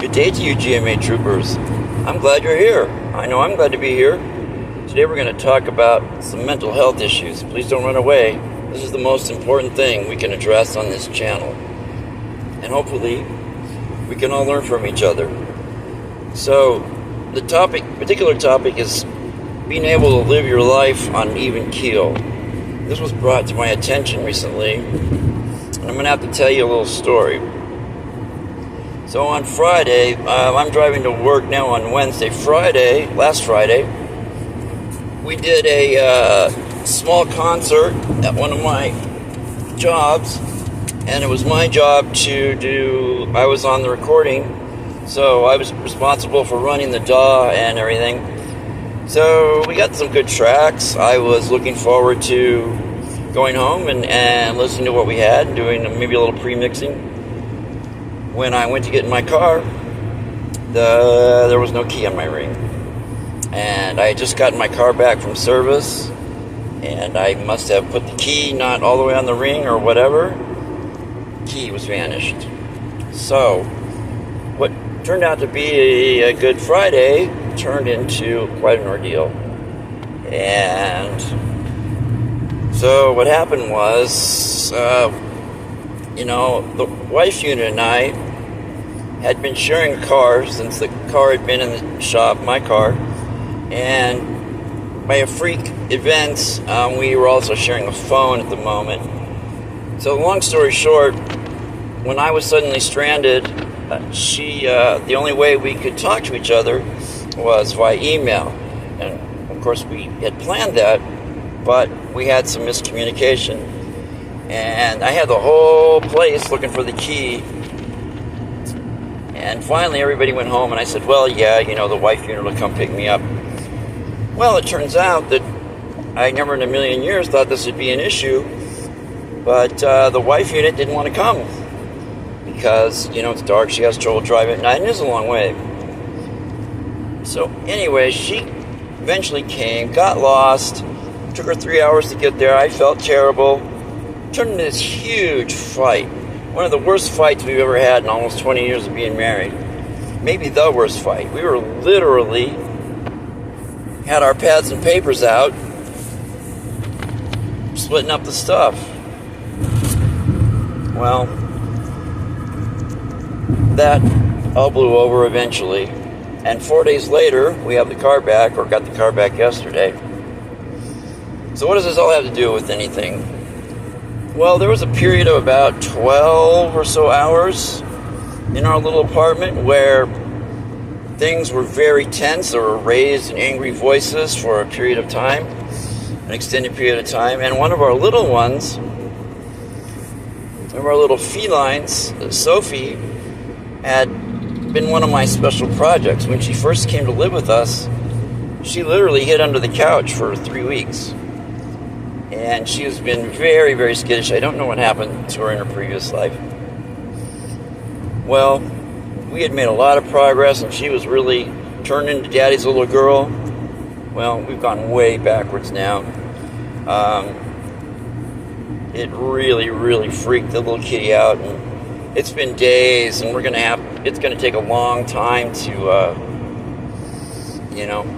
Good day to you, GMA troopers. I'm glad you're here. I know I'm glad to be here. Today we're going to talk about some mental health issues. Please don't run away. This is the most important thing we can address on this channel. And hopefully we can all learn from each other. So the particular topic is being able to live your life on an even keel. This was brought to my attention recently, and I'm going to have to tell you a little story. So on Friday, I'm driving to work now on Wednesday. Last Friday, we did a small concert at one of my jobs, and it was my job to do, I was on the recording, so I was responsible for running the DAW and everything. So we got some good tracks. I was looking forward to going home and listening to what we had, doing maybe a little pre-mixing. When I went to get in my car, there was no key on my ring. And I had just gotten my car back from service, and I must have put the key not all the way on the ring or whatever. Key was vanished. So what turned out to be a Good Friday turned into quite an ordeal. And so what happened was, the wife unit and I had been sharing a car since the car had been in the shop, my car, and by a freak events, we were also sharing a phone at the moment. So long story short, when I was suddenly stranded, the only way we could talk to each other was via email. And of course we had planned that, but we had some miscommunication. And I had the whole place looking for the key. And finally everybody went home, and I said, well, yeah, the wife unit will come pick me up. Well, it turns out that I never in a million years thought this would be an issue, but the wife unit didn't want to come because, it's dark, she has trouble driving at night, and it is a long way. So anyway, she eventually came, got lost, took her 3 hours to get there. I felt terrible. Turned into this huge fight. One of the worst fights we've ever had in almost 20 years of being married. Maybe the worst fight. We were literally had our pads and papers out, splitting up the stuff. Well, that all blew over eventually. And 4 days later, we have the car back, or got the car back yesterday. So what does this all have to do with anything? Well, there was a period of about 12 or so hours in our little apartment where things were very tense. There were raised and angry voices for a period of time, an extended period of time. And one of our little ones, one of our little felines, Sophie, had been one of my special projects. When she first came to live with us, she literally hid under the couch for 3 weeks. And she has been very, very skittish. I don't know what happened to her in her previous life. Well, we had made a lot of progress, and she was really turned into Daddy's little girl. Well, we've gone way backwards now. It really, really freaked the little kitty out, and it's been days, and it's going to take a long time to,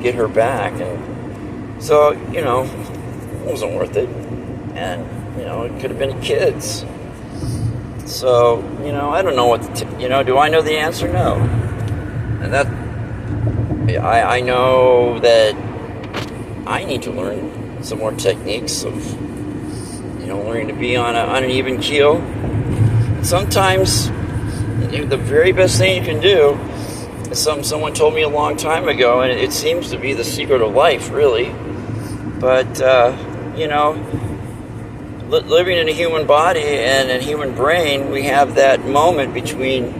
get her back. And so, it wasn't worth it. And, it could have been kids. So, I don't know what do I know the answer? No. And I know that I need to learn some more techniques of, learning to be on an even keel. Sometimes the very best thing you can do is someone told me a long time ago, and it seems to be the secret of life, really. But, living in a human body and a human brain, we have that moment between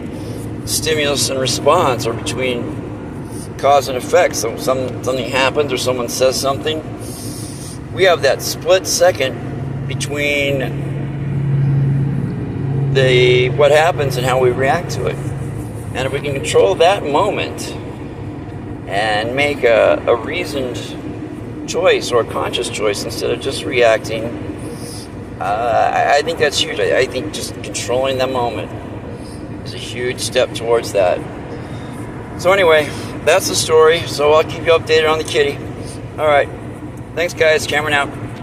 stimulus and response, or between cause and effect. So something happens or someone says something. We have that split second between what happens and how we react to it. And if we can control that moment and make a reasoned choice or a conscious choice instead of just reacting, I think that's huge. I think just controlling that moment is a huge step towards that. So anyway, that's the story. So I'll keep you updated on the kitty. All right. Thanks, guys. Cameron out.